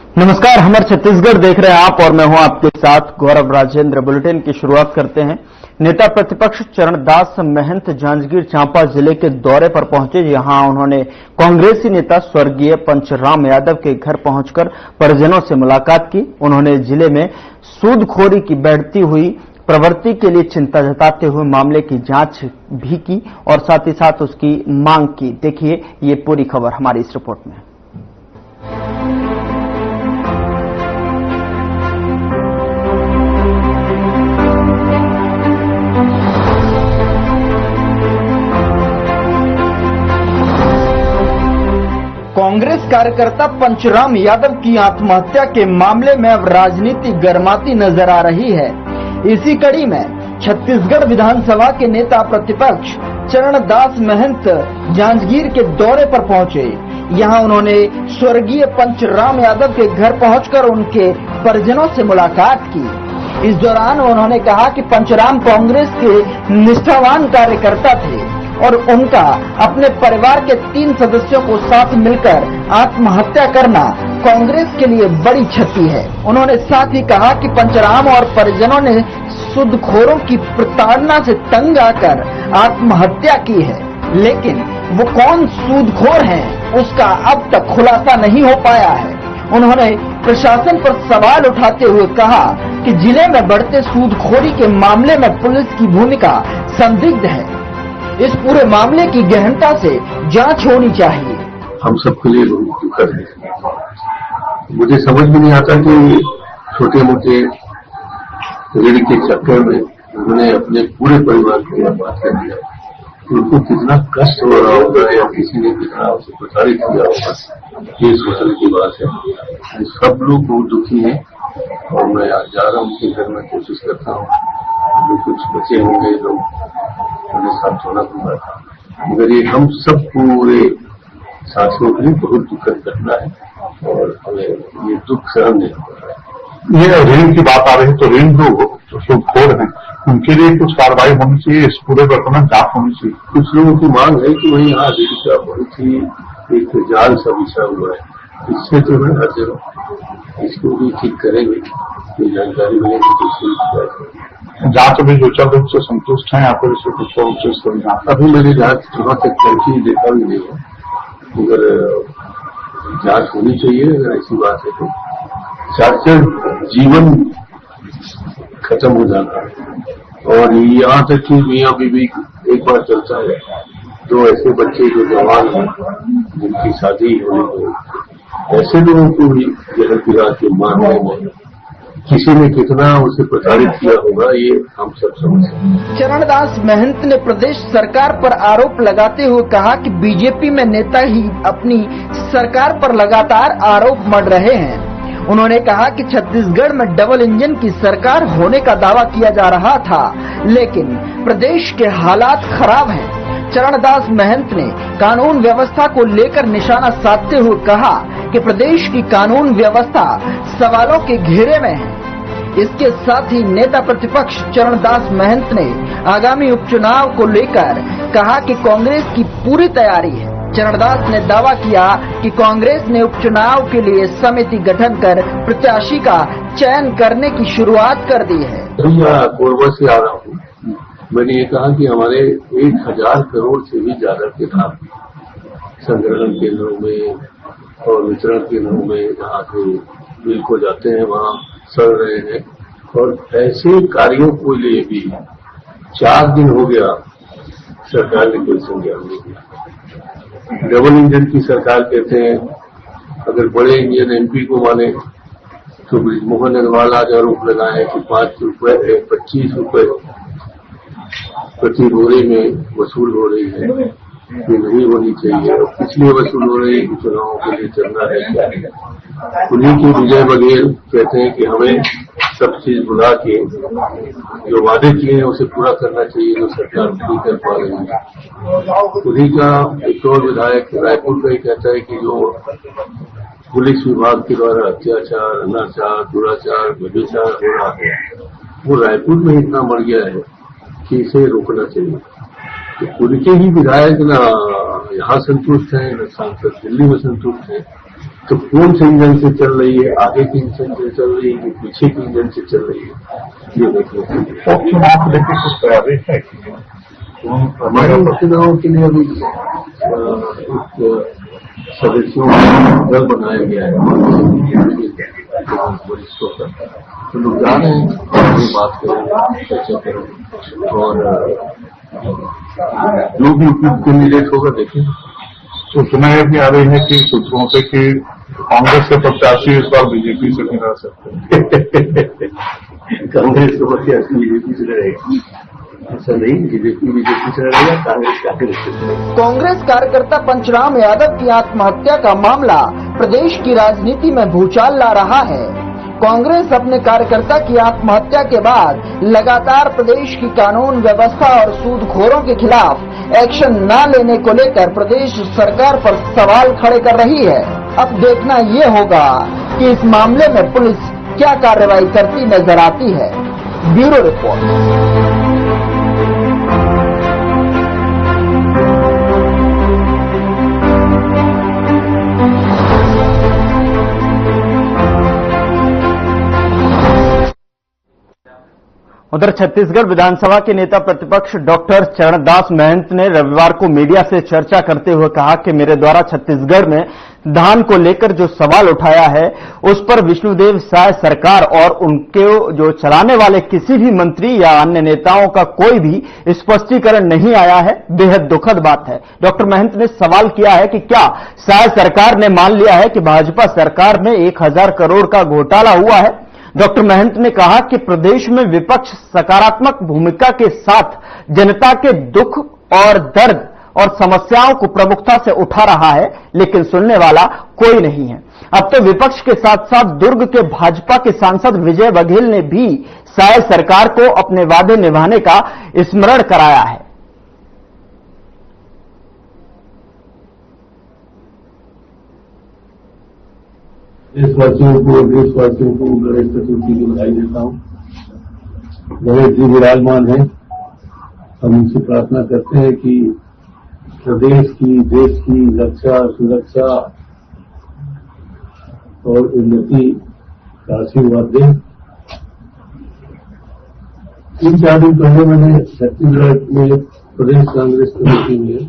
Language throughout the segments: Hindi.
नमस्कार, हमर छत्तीसगढ़ देख रहे हैं आप और मैं हूं आपके साथ गौरव राजेंद्र। बुलेटिन की शुरुआत करते हैं। नेता प्रतिपक्ष चरणदास महंत जांजगीर चांपा जिले के दौरे पर पहुंचे। यहां उन्होंने कांग्रेसी नेता स्वर्गीय पंचराम यादव के घर पहुंचकर परिजनों से मुलाकात की। उन्होंने जिले में सूदखोरी की बढ़ती हुई प्रवृत्ति के लिए चिंता जताते हुए मामले की जांच भी की और साथ ही साथ उसकी मांग की। देखिए ये पूरी खबर हमारी इस रिपोर्ट में। कांग्रेस कार्यकर्ता पंचराम यादव की आत्महत्या के मामले में अब राजनीति गर्माती नजर आ रही है। इसी कड़ी में छत्तीसगढ़ विधानसभा के नेता प्रतिपक्ष चरणदास महंत जांजगीर के दौरे पर पहुंचे। यहां उन्होंने स्वर्गीय पंचराम यादव के घर पहुंचकर उनके परिजनों से मुलाकात की। इस दौरान उन्होंने कहा कि पंचराम कांग्रेस के निष्ठावान कार्यकर्ता थे और उनका अपने परिवार के 3 सदस्यों को साथ मिलकर आत्महत्या करना कांग्रेस के लिए बड़ी क्षति है। उन्होंने साथ ही कहा कि पंचराम और परिजनों ने सूदखोरों की प्रताड़ना से तंग आकर आत्महत्या की है, लेकिन वो कौन सूदखोर हैं उसका अब तक खुलासा नहीं हो पाया है। उन्होंने प्रशासन पर सवाल उठाते हुए कहा कि जिले में बढ़ते सूदखोरी के मामले में पुलिस की भूमिका संदिग्ध है। इस पूरे मामले की गहनता से जांच होनी चाहिए। हम सबके लिए बहुत दुखद है। मुझे समझ में नहीं आता कि छोटे मोटे ऋण के चक्कर में उन्होंने अपने पूरे परिवार को बर्बाद कर दिया। उनको कितना कष्ट हो रहा होगा या किसी ने कितना उसे प्रताड़ित किया होगा, ये सोचने की बात है। सब लोग बहुत दुखी हैं और मैं आज जा रहा हूँ उनके घर में, कोशिश करता हूँ जो कुछ बचे होंगे लोग उन्हें सांत्वना दूंगा। मगर ये हम सब पूरे साथियों के लिए बहुत दुखद घटना है और हमें ये दुख सहन नहीं हो रहा है। ये ऋण की बात आ रही है तो ऋण जो सूदखोर हैं उनके लिए कुछ कार्रवाई होनी चाहिए, इस पूरे प्रकरण जांच होनी चाहिए। कुछ लोगों की मांग है कि वही यहाँ ऋण का बहुत ही एक जाल सा बिछा हुआ है। इससे जो है हर जगह इसको भी ठीक करेंगे, ये जानकारी मिलेगी तो इससे जांच अभी सुचारू रूप से संतुष्ट हैं या फिर इसे कुछ और चीज करें? अभी मेरी जांच वहां तक पहुंची देखा भी नहीं है, मगर जांच होनी चाहिए। अगर ऐसी बात है तो चार जीवन खत्म हो जाता है और यहाँ तक कि मियाँ बीवी एक बार चलता है, 2 ऐसे बच्चे जो जवान हैं जिनकी शादी होने को, ऐसे लोगों को भी जहर पिला के मारने में किसी ने कितना उसे प्रताड़ित किया होगा, ये हम सब समझते हैं। चरणदास महंत ने प्रदेश सरकार पर आरोप लगाते हुए कहा कि बीजेपी में नेता ही अपनी सरकार पर लगातार आरोप मढ़ रहे हैं। उन्होंने कहा कि छत्तीसगढ़ में डबल इंजन की सरकार होने का दावा किया जा रहा था, लेकिन प्रदेश के हालात खराब हैं। चरणदास महंत ने कानून व्यवस्था को लेकर निशाना साधते हुए कहा कि प्रदेश की कानून व्यवस्था सवालों के घेरे में है। इसके साथ ही नेता प्रतिपक्ष चरणदास महंत ने आगामी उपचुनाव को लेकर कहा कि कांग्रेस की पूरी तैयारी है। चरणदास ने दावा किया कि कांग्रेस ने उपचुनाव के लिए समिति गठन कर प्रत्याशी का चयन करने की शुरुआत कर दी है। कोरबा से आ रहा हूँ। मैंने ये कहा कि हमारे 1000 करोड़ से भी ज्यादा के काम संग्रहण केंद्रों में और वितरण केंद्रों में जहाँ से बिल को जाते हैं वहाँ सड़ रहे हैं और ऐसे कार्यों को लिए भी 4 दिन हो गया सरकार ने कोई संज्ञान नहीं दिया। डबल इंजन की सरकार कहते हैं, अगर बड़े इंजन एमपी को माने तो ब्रिजमोहन अग्रवाल आज आरोप लगाए कि 25 रुपए प्रति बोरे में वसूल हो रही है, ये नहीं होनी चाहिए और इसलिए वसूल हो रही है कि चुनावों के लिए चलना है क्या। उन्हीं के विजय बघेल कहते हैं कि हमें सब चीज बुला के जो वादे किए हैं उसे पूरा करना चाहिए, जो सरकार नहीं कर पा रही है। उन्हीं का एक और विधायक रायपुर का ही कहता है कि जो पुलिस विभाग के द्वारा अत्याचार, अनाचार, दुराचार, व्यभिचार हो रहा है वो रायपुर में इतना बढ़ गया है कि इसे रोकना चाहिए। तो उनके ही विधायक ना यहाँ संतुष्ट हैं, न सांसद दिल्ली में संतुष्ट हैं। तो कौन से इंजन से चल रही है, आगे के इंजन से चल रही है, पीछे के इंजन से चल रही है, ये देखने के लिए। तो चुनाव को लेकर कुछ तैयारी है? हमारे चुनाव के लिए अभी सदस्यों का दल बनाया गया है वरिष्ठों का, तो लोग जा रहे हैं, बात करेंगे, चर्चा करेंगे और जो भी उपयुक्त कैंडिडेट होगा देखेंगे। तो सुना भी आ रही है कि सूत्रों से कि कांग्रेस के प्रत्याशी इस बार बीजेपी से नहीं रह सकते। कांग्रेस के प्रत्याशी बीजेपी से लड़ेगा, ऐसा नहीं, बीजेपी से लड़ेगा, कांग्रेस से लड़ेगा। कांग्रेस कार्यकर्ता पंचराम यादव की आत्महत्या का मामला प्रदेश की राजनीति में भूचाल ला रहा है। कांग्रेस अपने कार्यकर्ता की आत्महत्या के बाद लगातार प्रदेश की कानून व्यवस्था और सूदखोरों के खिलाफ एक्शन न लेने को लेकर प्रदेश सरकार पर सवाल खड़े कर रही है। अब देखना ये होगा कि इस मामले में पुलिस क्या कार्रवाई करती नजर आती है। Bureau report. उधर छत्तीसगढ़ विधानसभा के नेता प्रतिपक्ष डॉक्टर चरणदास महंत ने रविवार को मीडिया से चर्चा करते हुए कहा कि मेरे द्वारा छत्तीसगढ़ में धान को लेकर जो सवाल उठाया है उस पर विष्णुदेव साय सरकार और उनके जो चलाने वाले किसी भी मंत्री या अन्य नेताओं का कोई भी स्पष्टीकरण नहीं आया है। बेहद दुखद बात है। डॉक्टर महंत ने सवाल किया है कि क्या साय सरकार ने मान लिया है कि भाजपा सरकार में 1000 करोड़ का घोटाला हुआ है। डॉक्टर महंत ने कहा कि प्रदेश में विपक्ष सकारात्मक भूमिका के साथ जनता के दुख और दर्द और समस्याओं को प्रमुखता से उठा रहा है, लेकिन सुनने वाला कोई नहीं है। अब तो विपक्ष के साथ साथ दुर्ग के भाजपा के सांसद विजय बघेल ने भी साय सरकार को अपने वादे निभाने का स्मरण कराया है। देशवासियों को गणेश चतुर्थी की बधाई देता हूं। गणेश जी विराजमान है। हम उनसे प्रार्थना करते हैं कि प्रदेश की, देश की रक्षा, सुरक्षा और उन्नति का आशीर्वाद दें। 3-4 दिन पहले मैंने छत्तीसगढ़ में प्रदेश कांग्रेस कमेटी में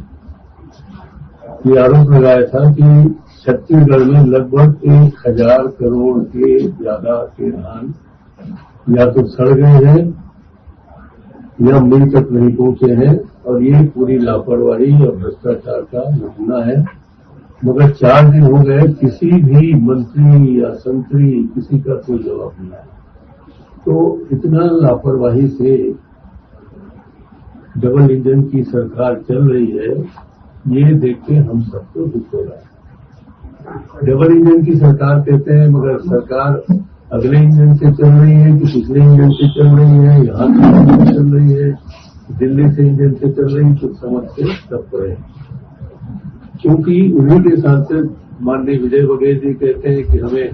ये आरोप लगाया था कि छत्तीसगढ़ में लगभग 1000 करोड़ के ज्यादा के धान या तो सड़ गए हैं या मिल तक नहीं पहुंचे हैं, और ये पूरी लापरवाही और भ्रष्टाचार का नमूना है। मगर 4 दिन हो गए, किसी भी मंत्री या संतरी किसी का कोई जवाब नहीं आया। तो इतना लापरवाही से डबल इंजन की सरकार चल रही है, ये देख के हम सबको दुख हो रहा है। डबल इंजन की सरकार कहते हैं, मगर सरकार अगले इंजन से चल रही है कि पिछले इंजन से चल रही है, यहाँ से चल रही है, दिल्ली से इंजन से चल रही, कुछ समझ से तब पड़े। क्योंकि उन्हीं के सांसद माननीय विजय बघेल जी कहते हैं कि हमें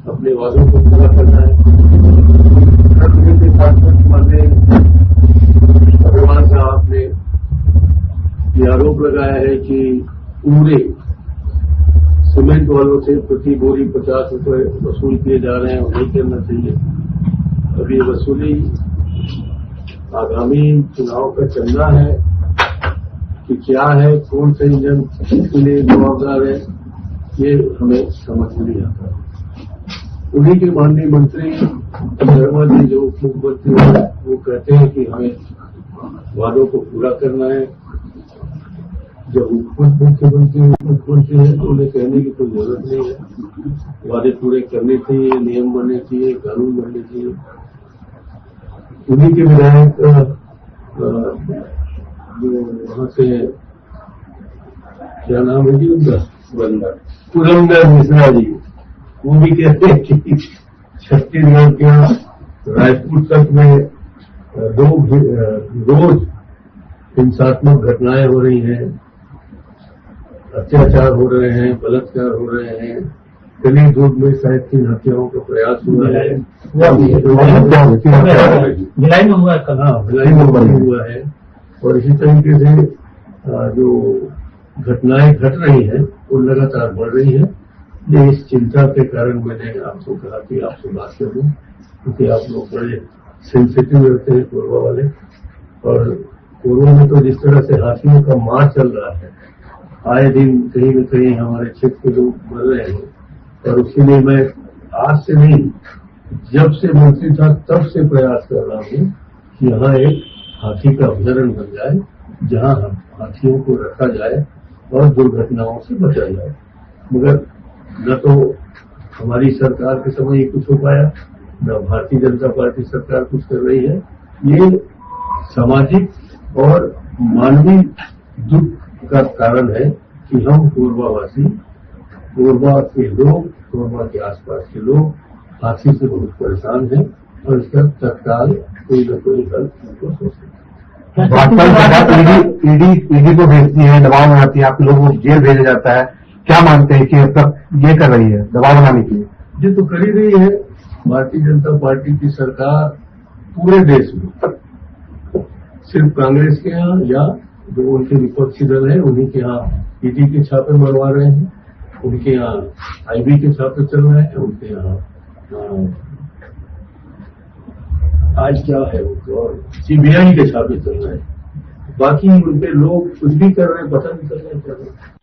अपने वादों को पूरा करना है। उन्हीं के सांसद माननीय अग्रवाल साहब ने ये आरोप लगाया है कि पूरे सीमेंट वालों से प्रति बोरी 50 रुपए वसूल किए जा रहे हैं, और नहीं करना चाहिए। अब ये वसूली आगामी चुनाव का चलना है कि क्या है, कौन से इंजन इसके लिए जवाबदार है, ये हमें समझ नहीं आता। उन्हीं के माननीय मंत्री शर्मा जी जो उप मुख्यमंत्री हैं, वो कहते हैं कि हमें वादों को पूरा करना है। जब मुख्यमंत्री है तो उन्हें कहने की कोई जरूरत नहीं है। वादे पूरे करने चाहिए, नियम बनने चाहिए, कानून बनने चाहिए। उन्हीं के विधायक जो वहां से क्या नाम है जी उनका, पुरंदर मिश्रा जी, वो भी कहते हैं कि छत्तीसगढ़ के रायपुर तक में रोज हिंसात्मक घटनाएं हो रही हैं, अत्याचार हो रहे हैं, बलात्कार हो रहे हैं। कली दुर्ग में शायद 3 हत्याओं का प्रयास हुआ है, भिलाई में हुआ है। और इसी तरीके से जो घटनाएं घट रही हैं वो लगातार बढ़ रही है। ये इस चिंता के कारण मैंने आपको कहा कि आपसे बात करूं, क्योंकि आप लोग बड़े सेंसिटिव रहते हैं कोरबा वाले, और कोरबा में तो जिस तरह से हाथियों का मार चल रहा है, आए दिन कहीं न कहीं हमारे क्षेत्र के लोग मर रहे हैं, और उसके लिए मैं आज से नहीं, जब से मंत्री था तब से प्रयास कर रहा हूं कि यहाँ एक हाथी का अभयारण्य बन जाए, जहाँ हाथियों को रखा जाए और दुर्घटनाओं से बचा जाए। मगर न तो हमारी सरकार के समय ये कुछ हो पाया, न भारतीय जनता पार्टी सरकार कुछ कर रही है। ये सामाजिक और मानवीय दुख का कारण है कि हम कोरबावासी, कोरबा के लोग, कोरबा के आसपास के लोग हाथी से बहुत परेशान हैं, और इसका तत्काल कोई न कोई हल उनको सोचना। ईडी को भेजती है, दबाव बनाती है, आप लोगों को जेल भेजा जाता है। क्या मानते हैं कि अब तक ये कर रही है दबाव बनाने के लिए? ये तो कर ही रही है भारतीय जनता पार्टी की सरकार पूरे देश में, सिर्फ कांग्रेस के यहाँ या जो उनके विपक्षी दल है उन्हीं के यहाँ ईडी के छापे मरवा रहे हैं, उनके यहाँ आईबी के छापे चल रहे हैं, उनके यहाँ आज क्या है और सीबीआई के छापे चल रहे हैं। बाकी उनके लोग कुछ भी कर रहे हैं, पता नहीं चल रहा है क्या कर रहे हैं।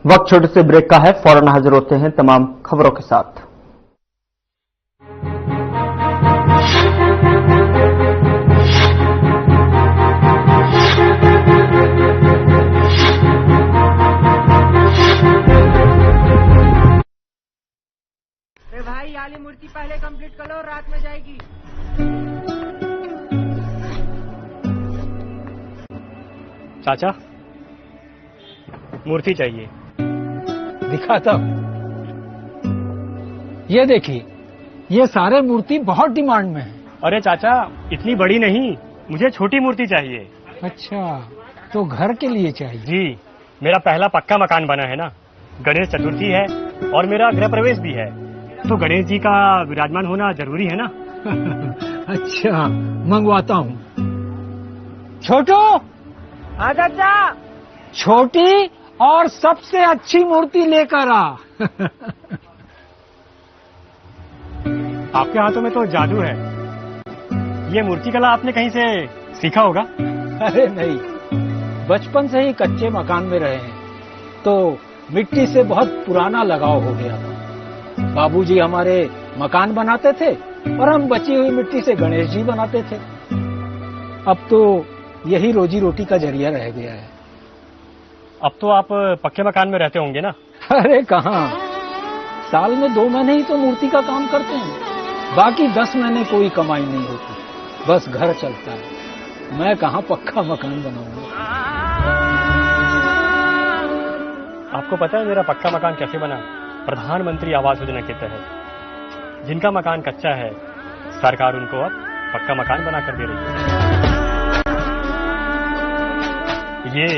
वक्त छोटे से ब्रेक का है, फौरन हाजिर होते हैं तमाम खबरों के साथ। भाई वाली मूर्ति पहले कंप्लीट कर लो, रात में जाएगी। चाचा, मूर्ति चाहिए। दिखाता हूं। ये देखिए, ये सारे मूर्ति बहुत डिमांड में है। अरे चाचा, इतनी बड़ी नहीं, मुझे छोटी मूर्ति चाहिए। अच्छा, तो घर के लिए चाहिए? जी, मेरा पहला पक्का मकान बना है ना, गणेश चतुर्थी है और मेरा गृह प्रवेश भी है, तो गणेश जी का विराजमान होना जरूरी है ना। अच्छा, मंगवाता हूँ। छोटू, हाँ चाचा। छोटी और सबसे अच्छी मूर्ति लेकर आ। आपके हाथों में तो जादू है। ये मूर्ति कला आपने कहीं से सीखा होगा? अरे नहीं, बचपन से ही कच्चे मकान में रहे हैं, तो मिट्टी से बहुत पुराना लगाव हो गया था। बाबूजी हमारे मकान बनाते थे और हम बची हुई मिट्टी से गणेश जी बनाते थे। अब तो यही रोजी रोटी का जरिया रह गया है। अब तो आप पक्के मकान में रहते होंगे ना? अरे कहाँ, साल में 2 महीने ही तो मूर्ति का काम करते हैं, बाकी 10 महीने कोई कमाई नहीं होती, बस घर चलता है। मैं कहाँ पक्का मकान बनाऊंगा। आपको पता है मेरा पक्का मकान कैसे बना? प्रधानमंत्री आवास योजना के तहत। जिनका मकान कच्चा है, सरकार उनको अब पक्का मकान बनाकर दे रही है। ये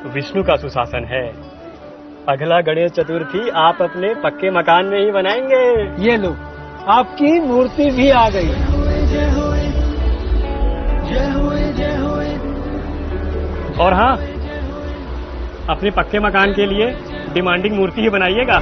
विष्णु का सुशासन है। अगला गणेश चतुर्थी आप अपने पक्के मकान में ही बनाएंगे। ये लो, आपकी मूर्ति भी आ गई। और हाँ, अपने पक्के मकान के लिए डिमांडिंग मूर्ति ही बनाइएगा।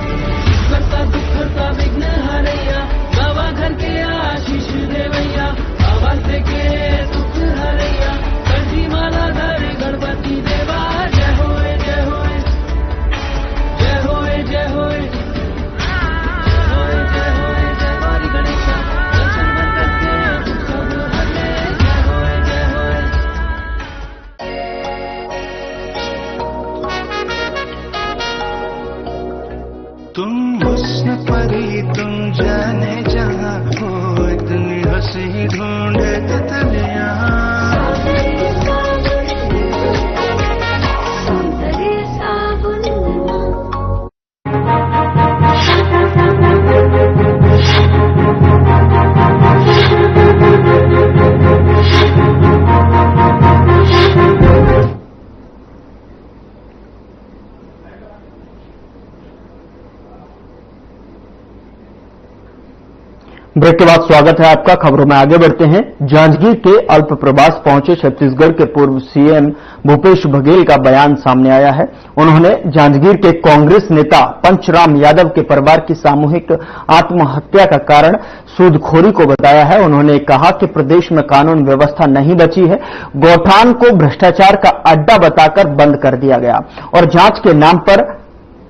तुम ब्रेक के बाद स्वागत है आपका। खबरों में आगे बढ़ते हैं। जांजगीर के अल्प प्रवास पहुंचे छत्तीसगढ़ के पूर्व सीएम भूपेश बघेल का बयान सामने आया है। उन्होंने जांजगीर के कांग्रेस नेता पंचराम यादव के परिवार की सामूहिक आत्महत्या का कारण सूदखोरी को बताया है। उन्होंने कहा कि प्रदेश में कानून व्यवस्था नहीं बची है। गौठान को भ्रष्टाचार का अड्डा बताकर बंद कर दिया गया और जांच के नाम पर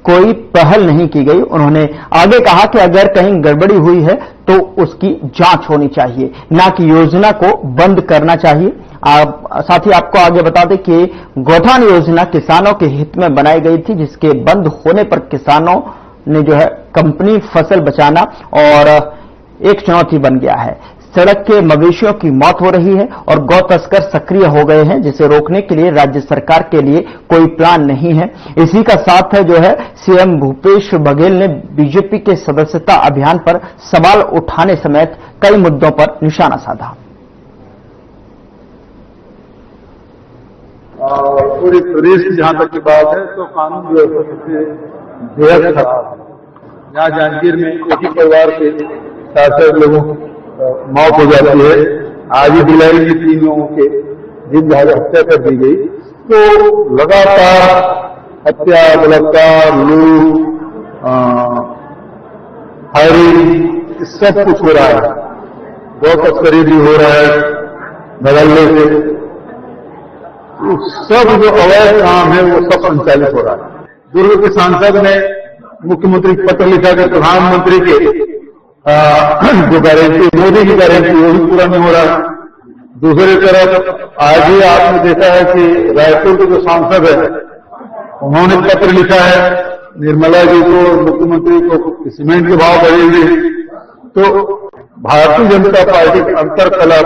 कोई पहल नहीं की गई। उन्होंने आगे कहा कि अगर कहीं गड़बड़ी हुई है तो उसकी जांच होनी चाहिए, ना कि योजना को बंद करना चाहिए। साथ ही आपको आगे बता दें कि गौठान योजना किसानों के हित में बनाई गई थी, जिसके बंद होने पर किसानों ने जो है कंपनी फसल बचाना और एक चुनौती बन गया है। सड़क के मवेशियों की मौत हो रही है और गौ तस्कर सक्रिय हो गए हैं, जिसे रोकने के लिए राज्य सरकार के लिए कोई प्लान नहीं है। इसी का साथ है जो है सीएम भूपेश बघेल ने बीजेपी के सदस्यता अभियान पर सवाल उठाने समेत कई मुद्दों पर निशाना साधा। पूरे प्रदेश की जहां तक की बात है तो कानून व्यवस्था बेहद खराब है। यहाँ जांजगीर में एक ही परिवार के 7 लोगों मौत हो जाती है। आज ही भिलाई में 3 लोगों के जिन हत्या कर दी गई। तो लगातार हत्या, बलात्कार, लूट, फायरिंग सब कुछ हो रहा है। गौ तस्करी भी हो रहा है बदलने से। सब जो अवैध काम है वो सब संचालित हो रहा है। दुर्ग के सांसद ने मुख्यमंत्री को पत्र लिखा कि प्रधानमंत्री के जो गारंटी, मोदी की गारंटी, वो भी पूरा नहीं हो रहा। दूसरी तरफ आज ही आपने देखा है कि रायपुर के जो सांसद है उन्होंने पत्र लिखा है निर्मला जी को, मुख्यमंत्री को, सीमेंट के भाव बढ़ेंगे। तो भारतीय जनता पार्टी की अंतरकलह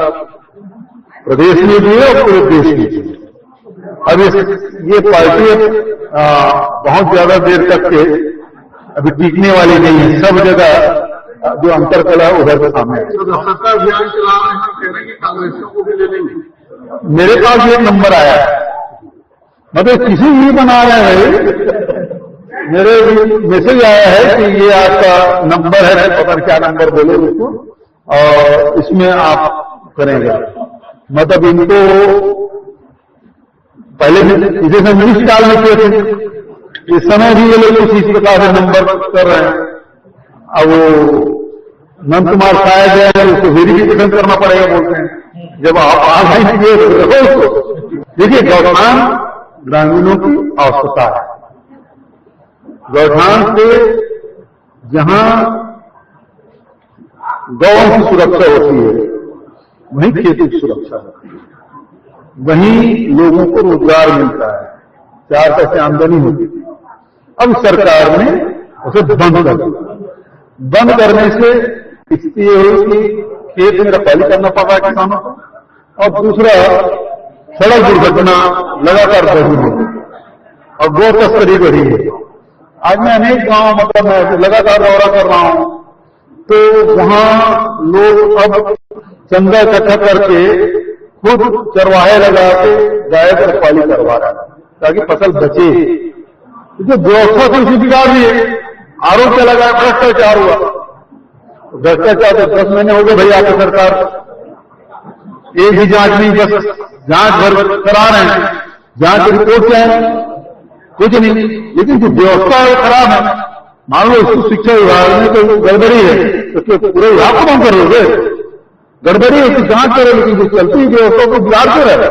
प्रदेश में भी है और पूरे देश में भी है। अब ये पार्टी बहुत ज्यादा देर तक के अभी टिकने वाली नहीं है। सब जगह जो अंतरकलह उधर से सामने है। सत्ता अभियान चला रहे हैं, कह रहे हैं कि कांग्रेसियों को भी ले लेंगे। मेरे पास एक नंबर आया है, मतलब किसी भी बना रहे हैं, मेरे मैसेज आया है कि ये आपका नंबर है, पता नहीं क्या नंबर बोले उसको, और इसमें आप करेंगे। मतलब इनको पहले भी इसे मिस डालने के थे, इस समय भी ये लोग कुछ इस प्रकार से नंबर कर रहे हैं। अब वो नंद कुमार साया गया है, उसको वेरिफिकेशन करना पड़ेगा बोलते हैं। जब आप आ जाएंगे देखिए, गौठान ग्रामीणों की आवश्यकता है। गौठान से जहां गौओं की सुरक्षा होती है वहीं खेती की सुरक्षा होती है, वहीं लोगों को रोजगार मिलता है, 4 पैसे आमदनी होती है। अब सरकार ने उसे बंद कर दिया। बंद करने से स्थिति ये हुई कि खेत में रखवाली करना पड़ रहा है किसानों को, और दूसरा सड़क दुर्घटना लगातार बढ़ी है और गौ तस्करी बढ़ी है। आज मैं अनेक गांव मतलब मैं लगातार दौरा कर रहा हूं, तो वहां लोग अब चंदा इकट्ठा करके खुद चरवाहे लगा के गाय की रखवाली करवा रहा है ताकि फसल बचे। जो व्यवस्था को इसी बिगाड़ दी है। आरोप चला गया, भ्रष्टाचार हुआ। भ्रष्टाचार तो 10 महीने हो गए भैया आपकी सरकार, एक भी जांच नहीं, बस जांच भर करा रहे हैं। जांच रिपोर्ट क्या है? कुछ नहीं। लेकिन जो व्यवस्था है खराब है। मान लो इसको शिक्षा विभाग में कोई गड़बड़ी है तो पूरे विभाग को बंद करोगे? गड़बड़ी है उसकी जांच करो, लेकिन जो चलती व्यवस्था को बिगाड़ते रहे।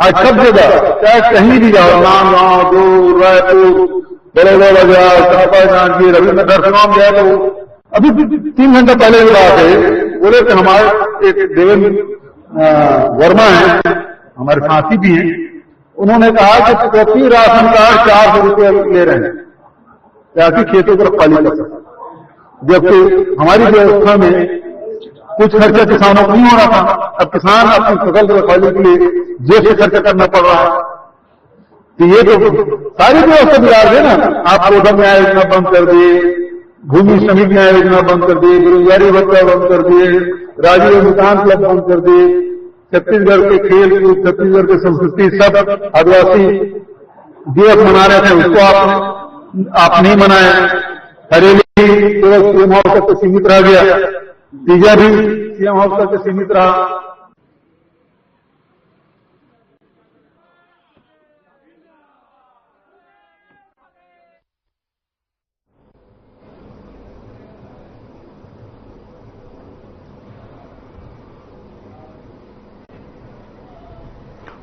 आज सब जगह चाहे कहीं भी जाओ, रामगांव, दूर, रायपुर, बड़ौदा बाजार, चापा, जांजगीर, अभी मैं दर्शनाम गया तो अभी 3 घंटे पहले की बात है, बोले कि हमारे एक देवेंद्र वर्मा है, हमारे साथी भी हैं, उन्होंने कहा कि प्रति राशन कार्ड 400 रुपये ले रहे हैं ताकि खेतों पर रखवाली कर सके। जबकि हमारी व्यवस्था में कुछ खर्चा किसानों को नहीं हो रहा था। अब किसान अपनी फसल की रखवाली के लिए जेब से खर्चा करना पड़ रहा है। तो ये तो सारी व्यवस्था बिगाड़ दे ना। आप गोधन न्याय योजना बंद कर दिए, भूमि श्रमिक न्याय योजना बंद कर दिए, बेरोजगारी भत्ता बंद कर दिए, राजीव अनुदान क्लब बंद कर दिए, छत्तीसगढ़ के खेल कूद, छत्तीसगढ़ की संस्कृति सब आदिवासी दिवस मना रहे थे उसको आप नहीं मनाया। हरेली केवल सीएम हाउस तक सीमित रह गया। तीजा भी सीएम हाउस तक सीमित रहा।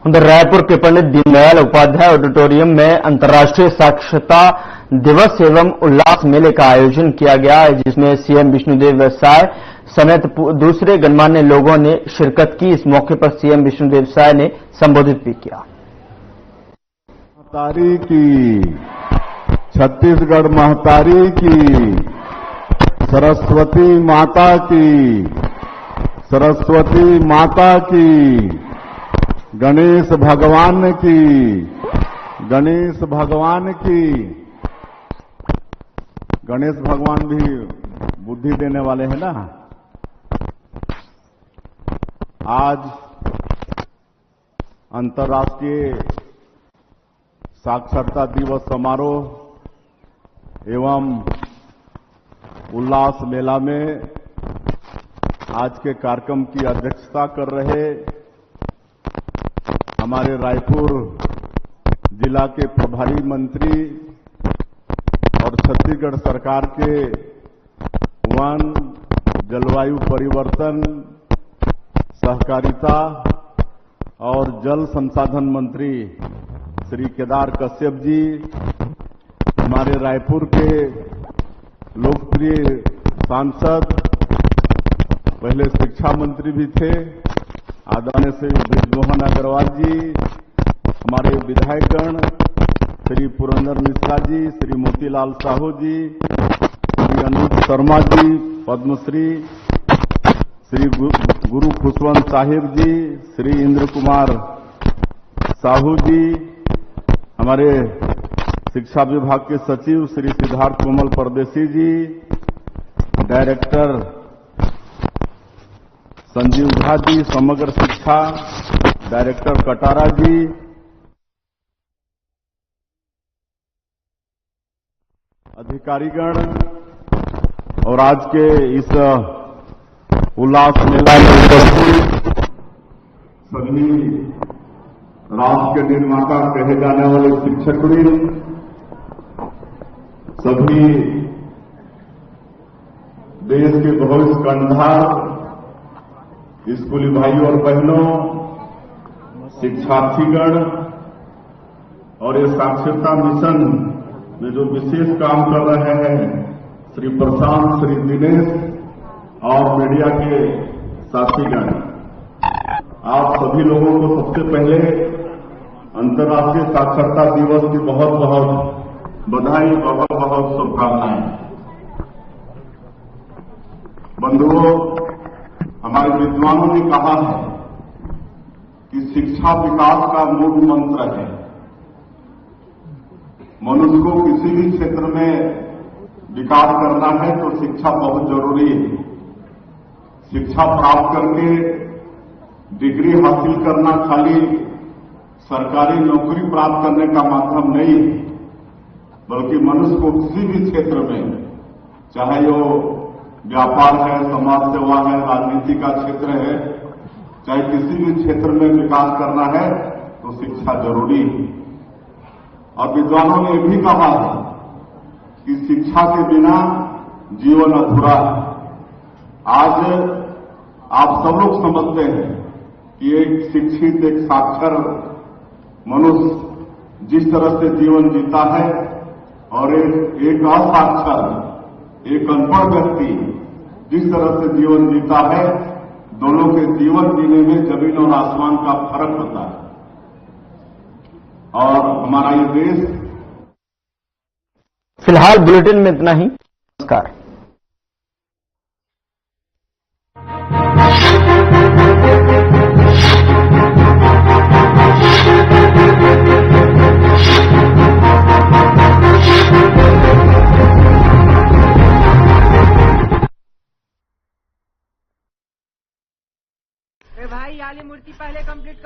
उधर रायपुर के पंडित दीनदयाल उपाध्याय ऑडिटोरियम में अंतर्राष्ट्रीय साक्षरता दिवस एवं उल्लास मेले का आयोजन किया गया है, जिसमें सीएम विष्णुदेव साय समेत दूसरे गणमान्य लोगों ने शिरकत की। इस मौके पर सीएम विष्णुदेव साय ने संबोधित भी किया। महतारी की, छत्तीसगढ़ महतारी की, सरस्वती माता की, सरस्वती माता की, गणेश भगवान की, गणेश भगवान की। गणेश भगवान भी बुद्धि देने वाले हैं ना। आज अंतर्राष्ट्रीय साक्षरता दिवस समारोह एवं उल्लास मेला में आज के कार्यक्रम की अध्यक्षता कर रहे हमारे रायपुर जिला के प्रभारी मंत्री और छत्तीसगढ़ सरकार के वन, जलवायु परिवर्तन, सहकारिता और जल संसाधन मंत्री श्री केदार कश्यप जी, हमारे रायपुर के लोकप्रिय सांसद, पहले शिक्षा मंत्री भी थे, आदरणीय श्री बृजमोहन अग्रवाल जी, हमारे विधायकगण श्री पुरंदर मिश्रा जी, श्री मोतीलाल साहू जी, श्री अनूप शर्मा जी पद्मश्री, श्री गुरु खुशवंत साहिब जी, श्री इंद्र कुमार साहू जी, हमारे शिक्षा विभाग के सचिव श्री सिद्धार्थ कोमल परदेसी जी, डायरेक्टर संजीव झा जी, समग्र शिक्षा, डायरेक्टर कटारा जी, अधिकारीगण और आज के इस उल्लास मेला में उपस्थित सभी राष्ट्र के निर्माता कहे जाने वाले शिक्षकवृंद, सभी देश के भविष्य कर्णधार, स्कूली भाइयों और बहनों, शिक्षार्थीगण और ये साक्षरता मिशन में जो विशेष काम कर रहे हैं श्री प्रशांत, श्री दिनेश और मीडिया के साथीगण, आप सभी लोगों को सबसे पहले अंतर्राष्ट्रीय साक्षरता दिवस की बहुत बहुत बधाई, बहुत बहुत शुभकामनाएं। बंधुओं, हमारे विद्वानों ने कहा है कि शिक्षा विकास का मूल मंत्र है। मनुष्य को किसी भी क्षेत्र में विकास करना है तो शिक्षा बहुत जरूरी है। शिक्षा प्राप्त करके डिग्री हासिल करना खाली सरकारी नौकरी प्राप्त करने का माध्यम नहीं है, बल्कि मनुष्य को किसी भी क्षेत्र में, चाहे वो व्यापार है, समाज सेवा है, राजनीति का क्षेत्र है, चाहे किसी भी क्षेत्र में विकास करना है तो शिक्षा जरूरी है। और विद्वानों ने यह भी कहा है कि शिक्षा के बिना जीवन अधूरा है। आज आप सब लोग समझते हैं कि एक शिक्षित, एक साक्षर मनुष्य जिस तरह से जीवन जीता है और एक असाक्षर, एक अनपढ़ व्यक्ति जिस तरह से जीवन जीता है, दोनों के जीवन जीने में जमीन और आसमान का फर्क होता है। और हमारा ये देश। फिलहाल बुलेटिन में इतना ही। नमस्कार। भाई आली मूर्ति पहले कंप्लीट कर